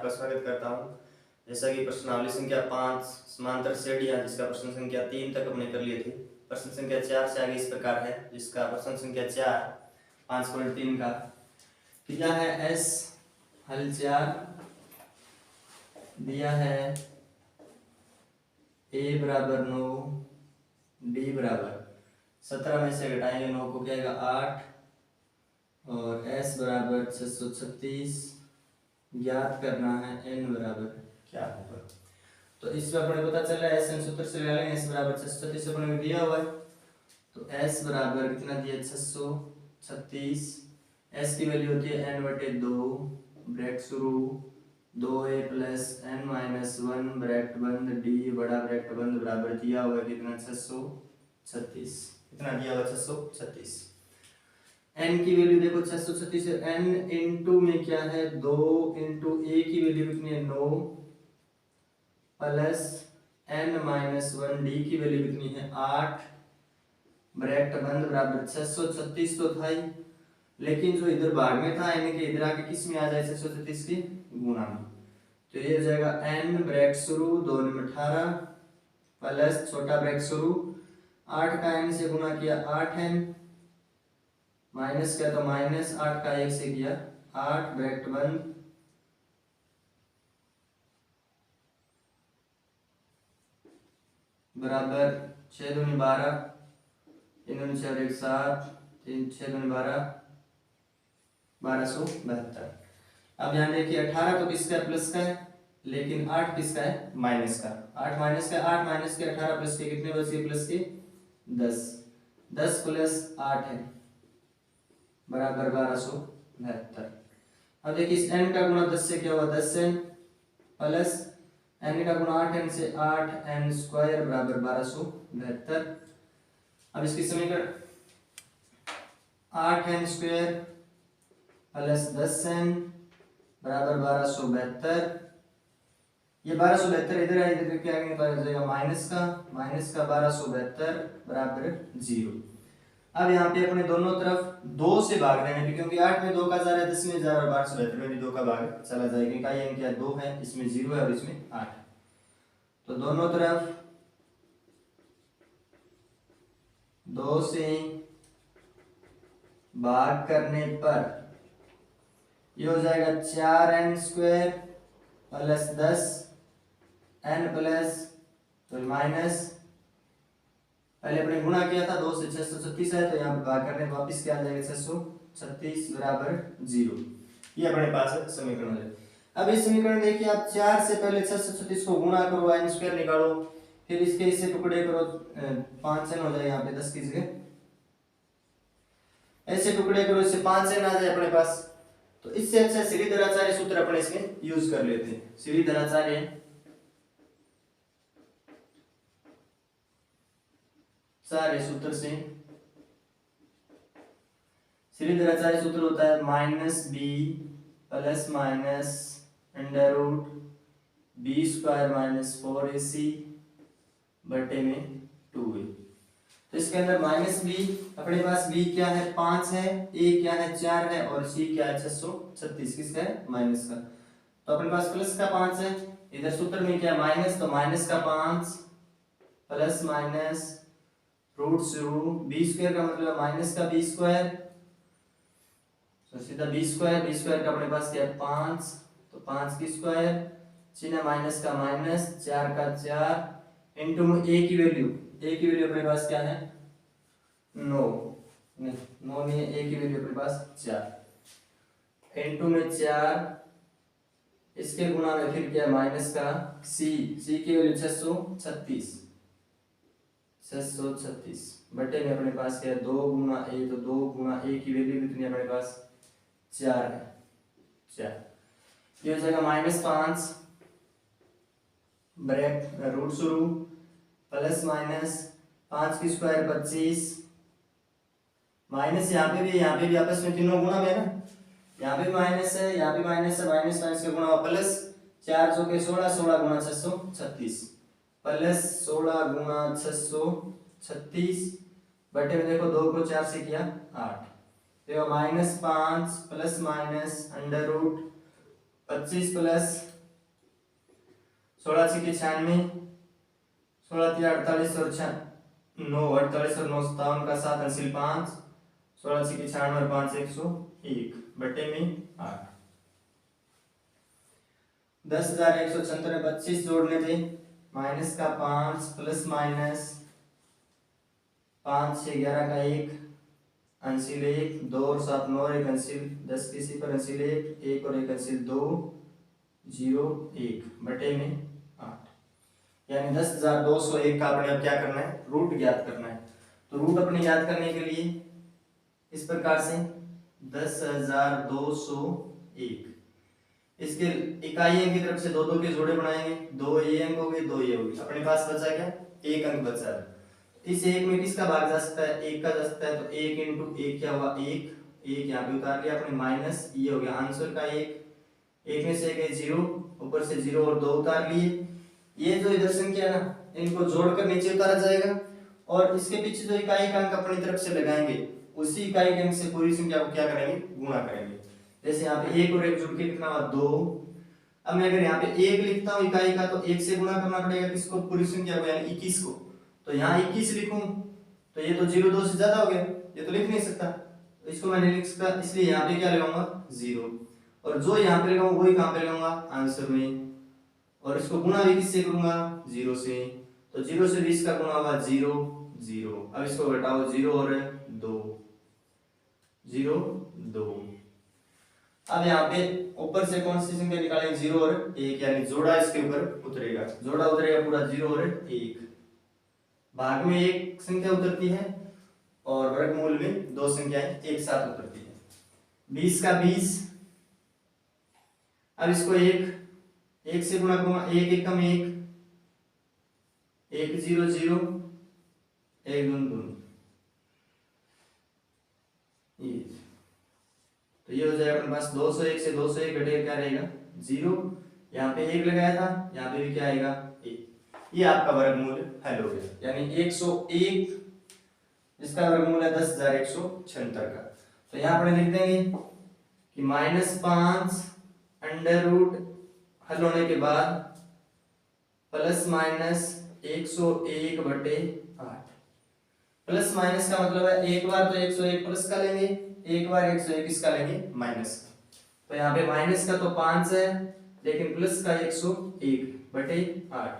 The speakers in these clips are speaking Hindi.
आपका स्वागत करता हूं। जैसा कि प्रश्नावली संख्या 5 समांतर श्रेणियां जिसका प्रश्न संख्या 3 तक हमने कर लिए थे। प्रश्न संख्या 4 से आगे इस प्रकार है, जिसका प्रश्न संख्या 4 5.3 का दिया है एस हल 4 दिया है ए बराबर 9 डी बराबर 17 में से घटाएंगे 9 को क्या आएगा 8 और s बराबर 636 ज्ञात करना है n बराबर क्या होगा। तो इसमें अपने पता चला है n सूत्र से लगा लेंगे s बराबर 636 अपने में दिया हुआ है। तो s बराबर कितना दिया 636, s की वैल्यू होती है n/2 ब्रैकेट शुरू 2a प्लस n-1 ब्रैकेट बंद d बड़ा ब्रैकेट बंद बराबर दिया हुआ है कितना 636, कितना दिया हुआ 636। n की वैल्यू देखो 636 है, n इंटू में क्या है 2 इंटू a की वैल्यू कितनी है 9 प्लस n-1 d की वैल्यू कितनी है 8 ब्रैकेट बंद बराबर 636 तो था ही, लेकिन जो इधर भाग में था n के इधर आके किस में आ जाए 636 की गुणा में। तो ये हो जाएगा n ब्रैकेट शुरू 2 में 18 प्लस छोटा ब्रैकेट शुरू 8 का n से गुणा किया 8n माइनस क्या तो माइनस 8 का 1 से किया 8 ब्रैकेट बंद बराबर 6 दूनी 12 3 दूनी 4 1 7 3 6 दूनी 12 1272। अब यहाँ देखिए 18 तो किसका है प्लस का है, लेकिन 8 किसका है माइनस का। 8 माइनस का 8 माइनस के 18 प्लस के कितने बचे प्लस के 10 10 प्लस 8 है बराबर 1272। अब देखिए इस n का गुणा 10 से क्या हुआ 10n प्लस n का गुणा 8n से 8n स्क्वायर बराबर 1272। अब इसकी समीकरण 8n स्क्वायर प्लस 10n बराबर 1272। ये 1272 इधर है, इधर क्या आएगा तो आ जाएगा माइनस का 1272 बराबर 0। अब यहाँ पे अपने दोनों तरफ 2 से भाग देने पे, क्योंकि 8 में 2 का जा रहा है 10 में जा रहा है 1272 में भी 2 का भाग चला जाएगा, क्योंकि ये क्या 2 है, इसमें 0 है और इसमें 8 है। तो दोनों तरफ 2 से भाग करने पर ये हो जाएगा 4n square plus 10n plus तो माइनस पहले अपने गुणा किया था 2 से 636 है, तो यहाँ पर भाग करने पर वापस क्या आ जाएगा 636 बराबर 0। ये अपने पास समीकरण है। अब इस समीकरण देखिए आप 4 से पहले 636 को गुणा करो n स्क्वायर निकालो, फिर इसके इससे टुकड़े करो 5n हो जाए यहाँ पे 10 की जगह, ऐसे टुकड़े करो इससे 5n आ जाए अपने पास। तो इससे अच्छा श्रीधराचार्य सूत्र अपने इसमें यूज कर लेते हैं। श्रीधराचार्य सूत्र से श्रीधराचार्य सूत्र होता है -b plus minus under root b square minus 4ac बटे में 2a। तो इसके अंदर -b अपने पास b क्या है 5 है, a क्या है 4 है और c क्या है 636 किसका है माइनस का। तो अपने पास प्लस का 5 है, इधर सूत्र में क्या माइनस, तो माइनस का 5 प्लस माइनस रूट शुरू b स्क्वायर का मतलब माइनस का b स्क्वायर, तो सीधा b स्क्वायर का अपने पास क्या है 5, तो 5 की स्क्वायर चिन्ह माइनस का माइनस 4 का 4 इंटू में a की वैल्यू अपने पास क्या है 9 नहीं a की वैल्यू अपने पास 4 इंटू में 4 इसके गुणा में फिर क्या माइनस का c की वैल्यू 636 बटे में अपने पास क्या है 2 गुना a, तो 2 गुना a की वैल्यू कितनी है अपने पास 4 है 4। ये हो जाएगा -5 ब्रैकेट रूट शुरू प्लस माइनस 5 की स्क्वायर 25 माइनस यहाँ पे भी आपस में तीनों गुणा में है ना, यहाँ पे माइनस है यहाँ पे माइनस है, माइनस का गुणा हुआ प्लस 4 के 16 गुणा 636 प्लस 16 गुणा 636 बटे में देखो 2 को 4 से किया 8, देखो -5 प्लस माइनस अंडर रूट 25 प्लस 16 6 96, 16 3 48 और 9 48 और 9 57 का 7 अंशिल 5, 16 6 96 और 5 101 बटे में 8। 10,176 25 जोड़ने थे, माइनस का 5 प्लस माइनस 5 6 11 का 1 अंशिल 1, 2 और 7 9 और 1 अंशिल 10 किसी पर अंशिल 1, 1 और 1 अंशिल 2 0 1 बटे में 8। यानी 10,201 का अपने अब क्या करना है, रूट ज्ञात करना है। तो रूट अपने ज्ञात करने के लिए इस प्रकार से 10,201, इसके इकाई अंक की तरफ से दो दो के जोड़े बनाएंगे, 2 ये अंक हो गए 2 ये हो गए, अपने पास बचा क्या, एक अंक बचा है। इस एक में किसका भाग जा सकता है, एक का जा सकता है, तो 1 इंटू 1 क्या हुआ 1, 1 यहाँ पे उतार लिया अपने, माइनस ये हो गया आंसर का 1, 1 में से गए 0, ऊपर से 0 और 2 उतार लिए। ये जो इधर संख्या है ना, इनको जोड़कर नीचे उतारा जाएगा और इसके पीछे जो इकाई का अंक अपनी तरफ से लगाएंगे, उसी इकाई के अंक से पूरी संख्या को क्या करेंगे, गुणा करेंगे। जैसे यहाँ पे 1 और 1 जुड़ के कितना हुआ 2। अब मैं अगर यहाँ पे 1 लिखता हूँ इकाई का, तो 1 से गुणा करना पड़ेगा किसको, पूरी संख्या को, यानी 21 को। तो यहाँ 21 लिखूं तो ये तो 0 2 से ज्यादा हो गया, ये तो लिख नहीं सकता, तो इसको मैं नहीं लिख सकता, इसलिए यहाँ पे क्या लगाऊंगा 0, और जो यहाँ पे लगाऊंगा वही कहाँ पे लगाऊंगा, आंसर में। और इसको गुणा भी किससे करूंगा, 0 से, तो 0 से 20 का गुणा होगा 0 0। अब इसको घटाओ 0 और 2 0 2। अब यहाँ पे ऊपर से कौन सी संख्या निकालेंगे, 0 और 1, यानी जोड़ा इसके ऊपर उतरेगा, जोड़ा उतरेगा पूरा 0 और 1, भाग में एक संख्या उतरती है और वर्गमूल में दो संख्याएं एक साथ उतरती है। 20 का 20, अब इसको 1 से गुणा करूंगा, 1 1 कम 1, 1 0 0, 1 2 2, तो ये हो जाएगा अपने पास 201 से 201 घटेगा क्या रहेगा 0, यहाँ पे 1 लगाया था, यहाँ पे भी क्या आएगा 1। ये आपका वर्गमूल हल हो गया, यानी 101 इसका वर्गमूल है 10,176 का। तो यहाँ पर लिख देंगे कि -5 अंडर रूट हल होने के बाद प्लस माइनस 101 बटे 8। प्लस माइनस का मतलब है एक बार तो 101 प्लस का लेंगे, एक बार 101 इसका लेंगे माइनस का। तो यहाँ पे माइनस का तो 5 है, लेकिन प्लस का 101 बटे 8।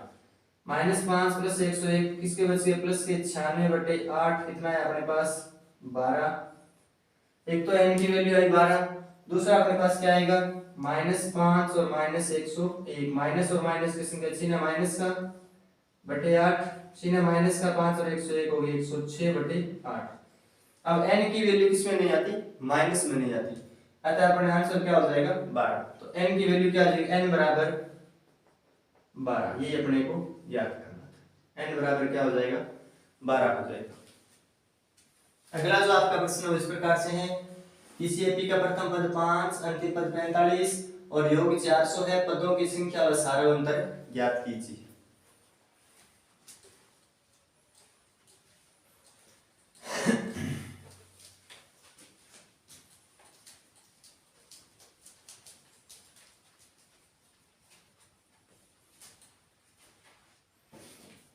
-5 प्लस 101 किसके बच गए, प्लस के 96 बटे 8, कितना है अपने पास 12। एक तो n की वैल्यू आई 12, दूसरा अपने पास क्या आएगा -5 और -101, माइनस और माइनस की संख्या चिन्ह माइनस का बटे 8, चिन्ह माइनस का 5 और 101 हो गई 106 बटे 8। अब n की वैल्यू किसमें नहीं आती, माइनस में नहीं आती, अतः अपना आंसर क्या हो जाएगा 12। तो n की वैल्यू क्या आ जाएगी, n बराबर 12, ये अपने को याद करना था, n बराबर क्या हो जाएगा 12 हो जाएगा। अगला जो आपका प्रश्न इस प्रकार से है, किसी एपी का प्रथम पद 5, अंतिम पद 45 और योग 400 है, पदों की संख्या और सारवंतर ज्ञात कीजिए।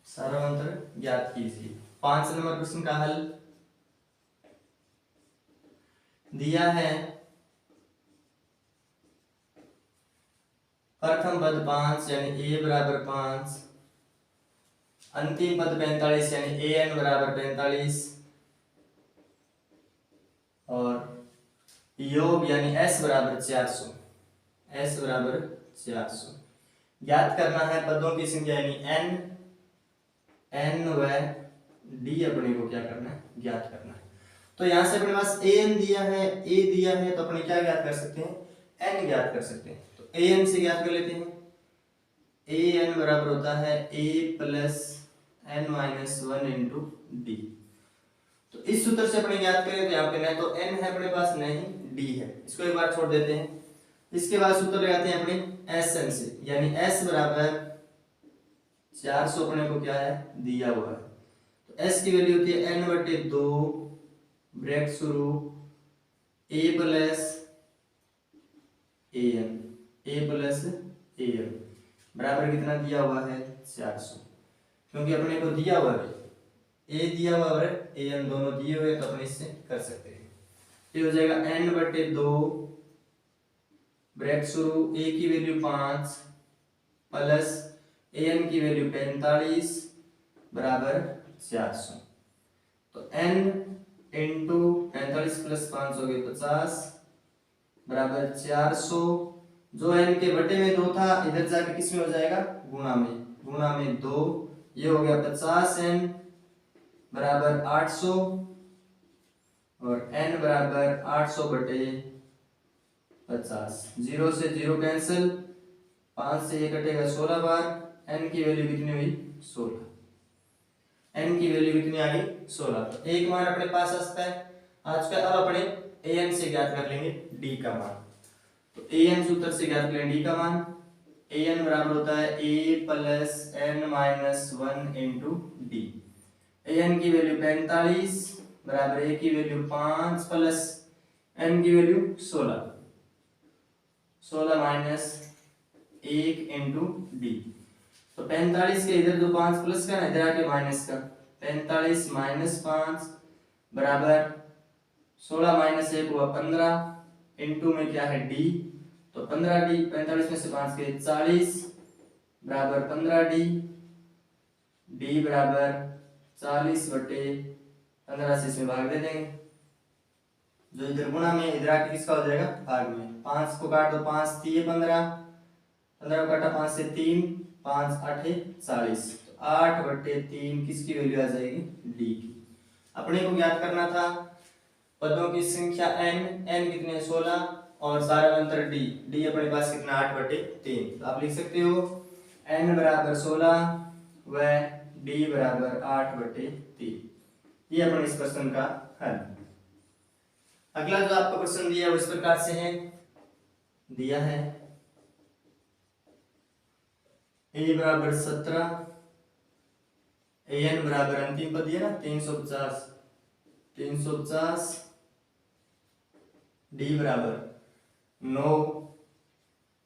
सारवंतर ज्ञात कीजिए। 5 नंबर प्रश्न का हल दिया है, प्रथम पद 5 यानी a बराबर 5, अंतिम पद 45 यानी an बराबर 45 और योग यानी s बराबर 400, s बराबर 400 ज्ञात करना है। पदों की संख्या यानी n व d अपने को क्या करना है, ज्ञात करना है। तो यहां से अपने पास an दिया है, a दिया है, तो अपने क्या ज्ञात कर सकते हैं, n ज्ञात कर सकते हैं। तो an से ज्ञात कर लेते हैं, an बराबर होता है a plus n minus 1 into D. तो इस सूत्र से अपने ज्ञात करें तो यहाँ पे न तो n है अपने पास न ही d है, इसको एक बार छोड़ देते हैं। इसके बाद सूत्र लगाते हैं अपने Sn से, यानी s बराबर 400 अपने को क्या है दिया हुआ है, तो s की वैल्यू होती है n बटे 2 ब्रैकेट शुरू a plus an, a plus an, बराबर कितना दिया हुआ है 400, क्योंकि अपने को दिया हुआ है ए दिया हुआ और ए एन दोनों दिए हुए तो अपने इससे कर सकते हैं। ये हो जाएगा n/2 ब्रैकेट शुरू ए की वैल्यू 5 प्लस ए एन की वैल्यू 45 बराबर 400। तो n इंटू 45 प्लस 5 हो गए 50 बराबर 400। जो n के बटे में 2 था इधर जाके किस में हो जाएगा गुणा में 2, ये हो गया 50n बराबर 800 और n बराबर 800 बटे 50। 0 से 0 कैंसिल, 5 से ये कटेगा 16 बार, n की वैल्यू कितनी हुई 16, n की वैल्यू कितनी आ गई 16। तो एक मान अपने पास आ सकता है आज का। अब अपने an से ज्ञात कर लेंगे d का मान। तो an सूत्र से ज्ञात करेंगे d का मान। an बराबर होता है a plus n minus 1 into D. an की वैल्यू 45 बराबर a की वैल्यू 5 प्लस n की वैल्यू 16 माइनस 1 इंटू डी। तो 45 के इधर जो 5 प्लस का ना इधर आके माइनस का, 45 माइनस 5 बराबर 16 माइनस 1 हुआ 15 इंटू में क्या है डी। तो 15d 45 में से 5 के 40 बराबर 15d, d बराबर 40 बटे 15 से इसमें भाग दे देंगे। जो इधर गुणा में इधर आके किसका हो जाएगा भाग में। 5 को काट दो 5 3 15, 15 को काटा 5 से 3, 5 8 40। तो 8 बटे 3 किसकी वैल्यू आ जाएगी डी की। अपने को ज्ञात करना था पदों की संख्या n, n कितने 16 और सारा अंतर d, d अपने पास कितना 8 बटे 3। तो आप लिख सकते हो n बराबर 16 व d बराबर 8 बटे 3। ये अपने इस प्रश्न का हल। अगला जो आपका प्रश्न दिया है वो इस प्रकार से है, दिया है a बराबर 17, an बराबर अंतिम पद दिया ना 350, d बराबर 9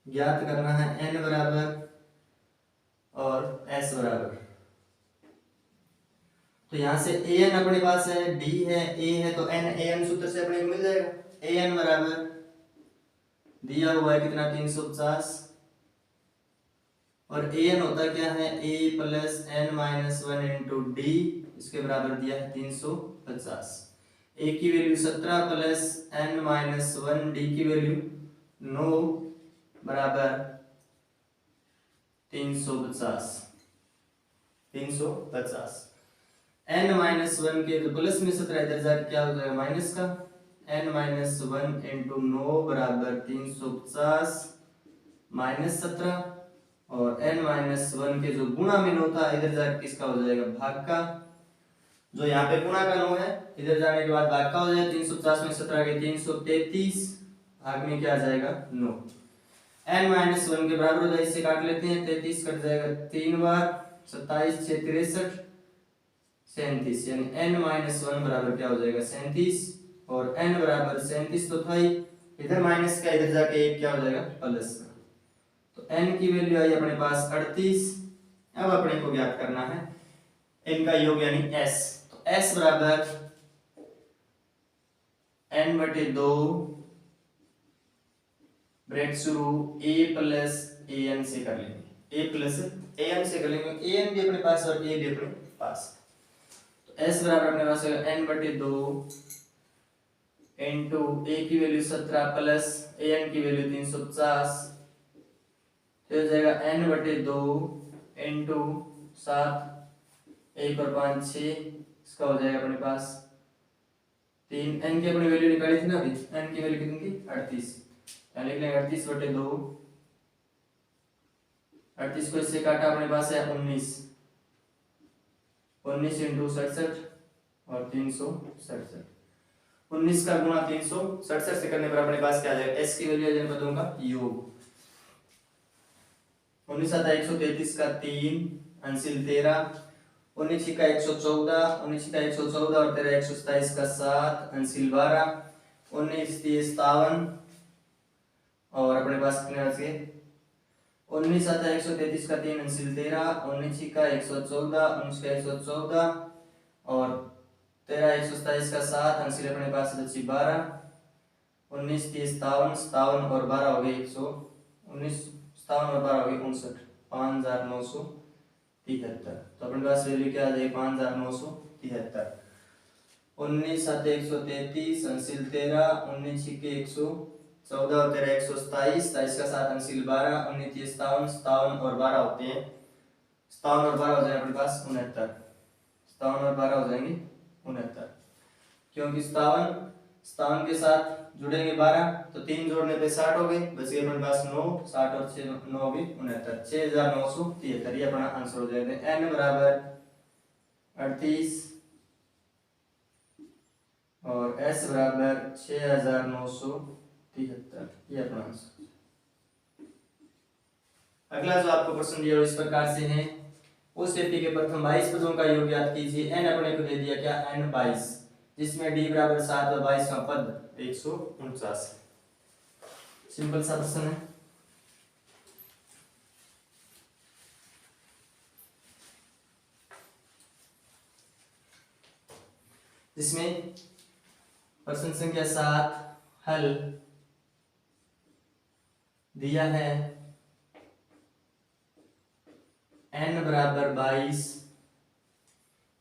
ज्ञात करना है n बराबर और s बराबर। तो यहां से an अपने पास है, d है, a है, तो n an सूत्र से अपने को मिल जाएगा। an बराबर दिया हुआ है कितना 350 और an होता क्या है a plus n minus 1 into D, इसके बराबर दिया है 350। a की value 17 plus n minus 1, d की वैल्यू 9 बराबर 350। n माइनस 1 के तो प्लस में 17 इधर जाके क्या हो जाएगा माइनस का, n माइनस 1 इंटू 9 बराबर 350 माइनस 17 और n माइनस 1 के जो गुणा में 9 था इधर जाके किसका हो जाएगा भाग का। जो यहाँ पे गुणा का 9 है इधर जाने के बाद भाग का हो जाएगा। 350 में 17 के 333, भाग में क्या आ जाएगा 9। n माइनस 1 के बराबर हो जाए, इससे काट लेते हैं 33 कट जाएगा 3 बार, 27 6 63 37, यानी n माइनस 1 बराबर क्या हो जाएगा 37 और n बराबर 37 तो था ही, इधर माइनस का इधर जाके एक क्या हो जाएगा प्लस का। तो n की वैल्यू आई अपने पास 38। अब अपने को ज्ञात करना है n का योग यानी s। तो s बराबर n बटे 2 ब्रैकेट शुरू a प्लस an से कर लेंगे, a प्लस an से कर लेंगे, an भी अपने पास और a भी अपने पास। s बराबर अपने पास n बटे 2 इंटू a की वैल्यू 17 प्लस an की वैल्यू 350, तो हो जाएगा n बटे 2 इंटू 7, 1 और 5 6, इसका हो जाएगा अपने पास 3। n की अपनी वैल्यू निकाली थी ना अभी, n की वैल्यू कितनी थी 38, यहाँ लिख लेंगे 38 बटे 2, 38 को इससे काटा अपने पास है 19 इंटू 67 और 367, 19 का गुणा 367 से करने पर अपने पास क्या आ जाएगा s की वैल्यू आ पदों का योग। 19 आता 133 का 3 अंशिल 13, 19 का 114, 19 का 114 और 13 127 का 7 अंशिल 12, 19 53 57 और अपने पास कितने बच गए 19 आता है 133 का 3 अंशिल 13, 19 का 114, 19 का 114 और 13 127 का 7 अंशिल अपने पास बची 12, 19 30 57, 57 और 12 हो गए 119, 57 और 12 हो गए 59, 5973। तो अपने पास वैल्यू क्या आ जाएगी 5973। 19 7 133 अंशिल 13, 19 के 114 और 13 127, 27 का 7 अंशिल 12, 19 30 57, 57 और 12 होते हैं, 57 और 12 हो जाएंगे अपने पास 69, 57 और 12 हो जाएंगे 69, क्योंकि 57 के साथ जुड़ेंगे 12 तो 3 जोड़ने पे 60 हो गए, बच गए अपने पास 9, 60 और 6 9 भी 69, 6973 ये अपना आंसर हो जाएगा। n बराबर 38 और s बराबर 6973, ये अपना आंसर। अगला जो आपको प्रश्न दिया इस प्रकार से है, उस व्यक्ति के प्रथम 22 पदों का योग ज्ञात कीजिए। n अपने को दे दिया क्या n 22, जिसमें d बराबर 7 और 22 का पद 149। सिंपल सा प्रश्न है। जिसमें प्रश्न संख्या 7 हल दिया है n बराबर 22,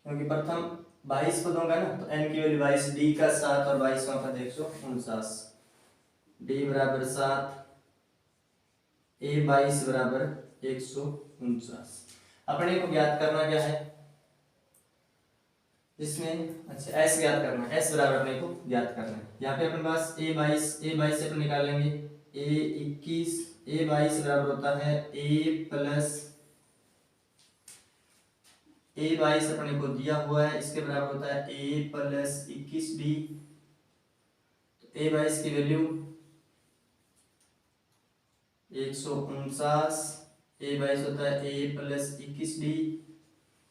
क्योंकि प्रथम 22 पदों का ना तो n की वैल्यू 22, d का 7 और 22 का पद 149, d बराबर 7, a 22 बराबर 149। अपने को ज्ञात करना क्या है, जिसमें अच्छा s ज्ञात करना है, s बराबर अपने को ज्ञात करना है। यहाँ पे अपने पास a 22 से अपन निकालेंगे a 21, a 22 बराबर होता है a प्लस a 22 अपने को दिया हुआ है, इसके बराबर होता है a प्लस 21d। तो a 22 की वैल्यू 149, a 22 होता है a प्लस 21d।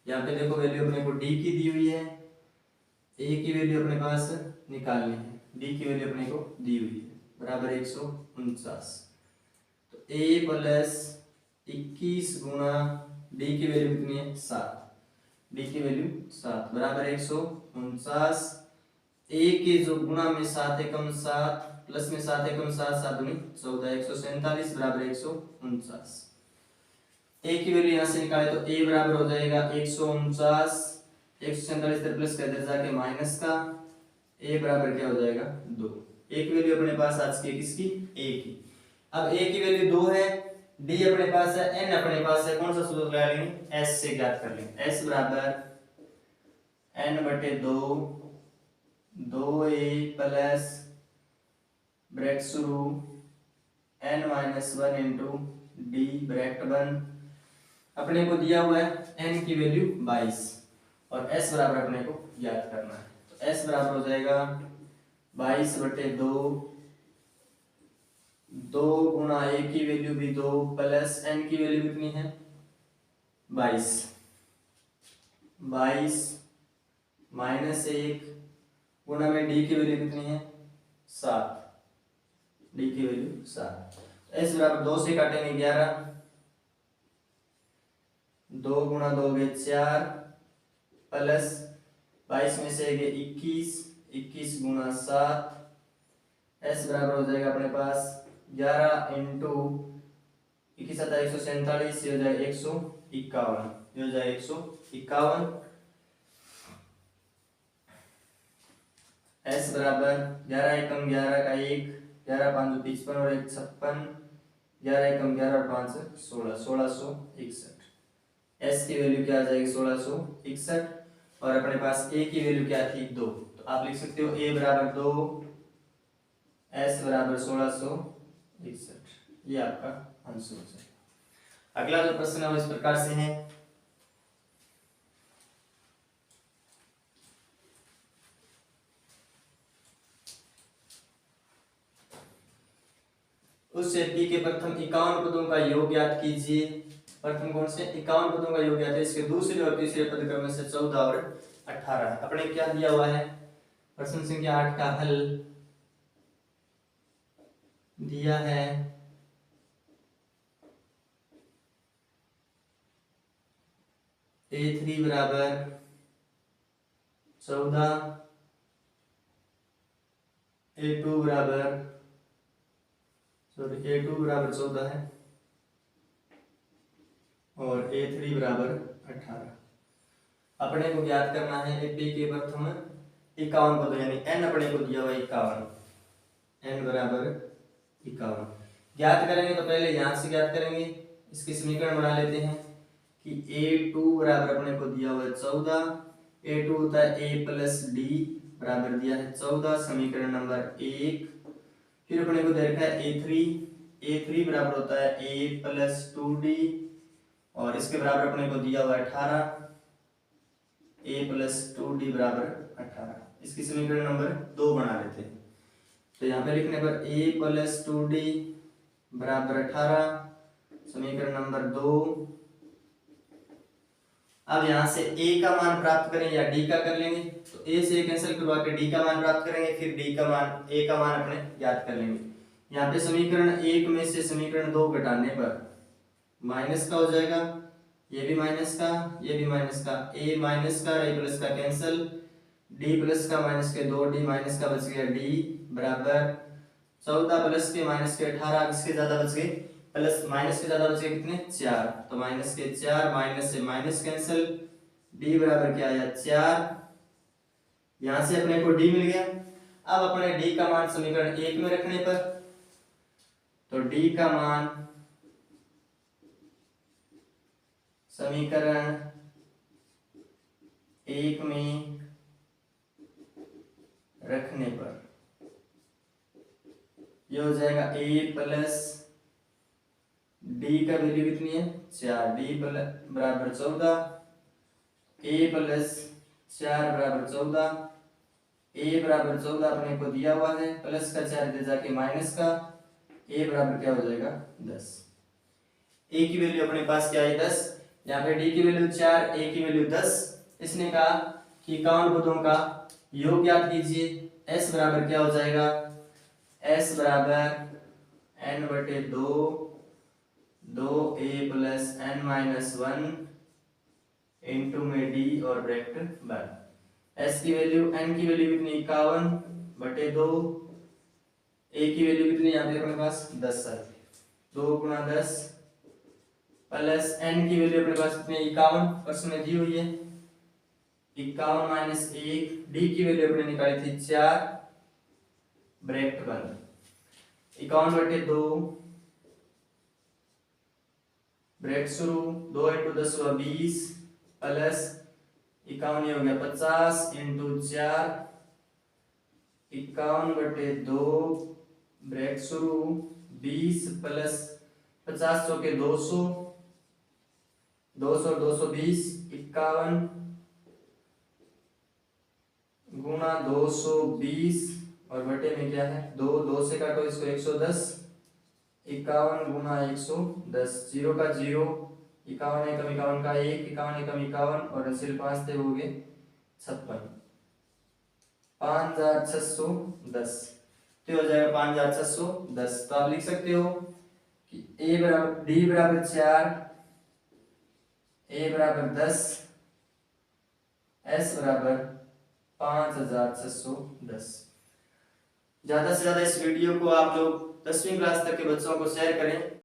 यहाँ पे देखो वैल्यू अपने को d की दी हुई है, a की वैल्यू अपने पास निकालनी है, d की वैल्यू अपने को दी हुई है बराबर 149। तो a प्लस 21 गुणा d की वैल्यू कितनी है 7, d की वैल्यू 7 बराबर 149। a के जो गुणा में 7 एकम 7 प्लस में 7 एकम 7 7 दूनी 14, 147 बराबर 149। a की वैल्यू यहाँ से निकाले तो a बराबर हो जाएगा 149, 147 इधर प्लस का इधर जाके माइनस का, a बराबर क्या हो जाएगा 2। a की वैल्यू अपने पास आज की किसकी a की। अब a की वैल्यू 2 है, d अपने पास है, n अपने पास है, कौन सा सूत्र लगा लेंगे s से ज्ञात कर लेंगे। s बराबर n बटे 2 2a प्लस ब्रैकेट शुरू n minus 1 into D bracket बंद। अपने को दिया हुआ है n की वैल्यू 22 और s बराबर अपने को ज्ञात करना है। तो s बराबर हो जाएगा 22 बटे 2, 2 गुणा a की वैल्यू भी 2 प्लस n की वैल्यू कितनी है 22, 22 माइनस 1 गुणा में d की वैल्यू कितनी है 7, d की वैल्यू 7। s बराबर 2 से काटेंगे 11, 2 गुणा 2 गए 4 प्लस 22 में से गए 21, 21 गुणा 7, s बराबर हो जाएगा अपने पास 11 इंटू 21 आता है 147, ये हो जाएगा 151, ये हो जाएगा 151। s बराबर 11 एकम 11 का 1, 11 5 55 और 1 56, 11 एकम 11 और 5 16, 1661। s की वैल्यू क्या आ जाएगी 1661 और अपने पास a की वैल्यू क्या थी 2, तो आप लिख सकते हो a बराबर 2, s बराबर 1661, ये आपका आंसर हो जाएगा। अगला जो प्रश्न है वो इस प्रकार से है, उस व्यक्ति के प्रथम 51 पदों का योग ज्ञात कीजिए। प्रथम कौन से 51 पदों का योग ज्ञात है, इसके दूसरे और तीसरे पद क्रम से 14 और 18। अपने क्या दिया हुआ है, प्रश्न संख्या 8 का हल दिया है A3 बराबर 14, A2 बराबर 14 है और A3 बराबर 18। अपने को ज्ञात करना है AP के प्रथम 51 पदों यानी n अपने को दिया हुआ 51, n बराबर 51 ज्ञात करेंगे। तो पहले यहाँ से ज्ञात करेंगे, इसकी समीकरण बना लेते हैं कि A2 बराबर अपने को दिया हुआ है 14, A2 होता है A प्लस D बराबर दिया है 14, समीकरण नंबर 1। फिर अपने को दे रखा है A3 बराबर होता है A प्लस 2D और इसके बराबर अपने को दिया हुआ है 18, A प्लस 2D बराबर 18। इसकी समीकरण नंबर 2 बना लेते हैं। तो यहाँ पे लिखने पर A प्लस 2D बराबर 18, समीकरण नंबर 2। अब यहाँ से A का मान प्राप्त करें या D का कर लेंगे। तो A से कैंसिल करवा के D का मान प्राप्त करेंगे, फिर D का मान A का मान अपने ज्ञात कर लेंगे। यहाँ पे समीकरण 1 में से समीकरण 2 घटाने पर माइनस का हो जाएगा, ये भी माइनस का, ये भी माइनस का, A माइनस का A प्लस का कैंसिल, D प्लस का माइनस के 2D माइनस का बच गया D बराबर 14 प्लस के माइनस के 18, किसके ज्यादा बच गए प्लस, माइनस के ज्यादा बच गए कितने 4, तो माइनस के 4, माइनस से माइनस कैंसिल, D बराबर क्या आया 4, यहां से अपने को D मिल गया। अब अपने D का मान समीकरण 1 में रखने पर, तो D का मान समीकरण 1 में रखने पर ये हो जाएगा A प्लस D का वैल्यू कितनी है 4, D बराबर 14, A प्लस 4 बराबर 14, A बराबर 14 अपने को दिया हुआ है, प्लस का 4 दे जाके माइनस का, A बराबर क्या हो जाएगा 10। A की वैल्यू अपने पास क्या है 10, यहाँ पे D की वैल्यू 4, A की वैल्यू 10। इसने कहा कि 51 पदों का योग ज्ञात कीजिए। S बराबर क्या हो जाएगा, S बराबर n बटे 2 A plus n minus 1 into में D और ब्रैकेट बंद। S की वैल्यू, n की वैल्यू कितनी 51 बटे 2, A की वैल्यू कितनी यहाँ पे अपने पास 10 है, 2 गुणा 10 प्लस n की वैल्यू अपने पास कितनी 51 प्रश्न में दी हुई है, 51 माइनस 1, D की वैल्यू अपने निकाली थी 4 ब्रैकेट बंद, 51 बटे 2 ब्रैकेट शुरू, 2 इंटू 10 हुआ 20 प्लस 51 हो गया 50 इंटू 4, 51 बटे 2 ब्रैकेट शुरू 20 प्लस 50 सौ के 200, 200 220, 51 गुणा 220 और बटे में क्या है 2, 2 से काटो इसको 110, 51 गुणा 110, 0 का 0, 51 एकम 51 का 1, 51 एकम 51 और सिर्फ 5 थे हो गए 56, 5610, तो हो जाएगा 5610। तो आप लिख सकते हो कि A बराबर D बराबर 4, A बराबर 10, S बराबर 5610। ज्यादा से ज्यादा इस वीडियो को आप लोग 10वीं क्लास तक के बच्चों को शेयर करें।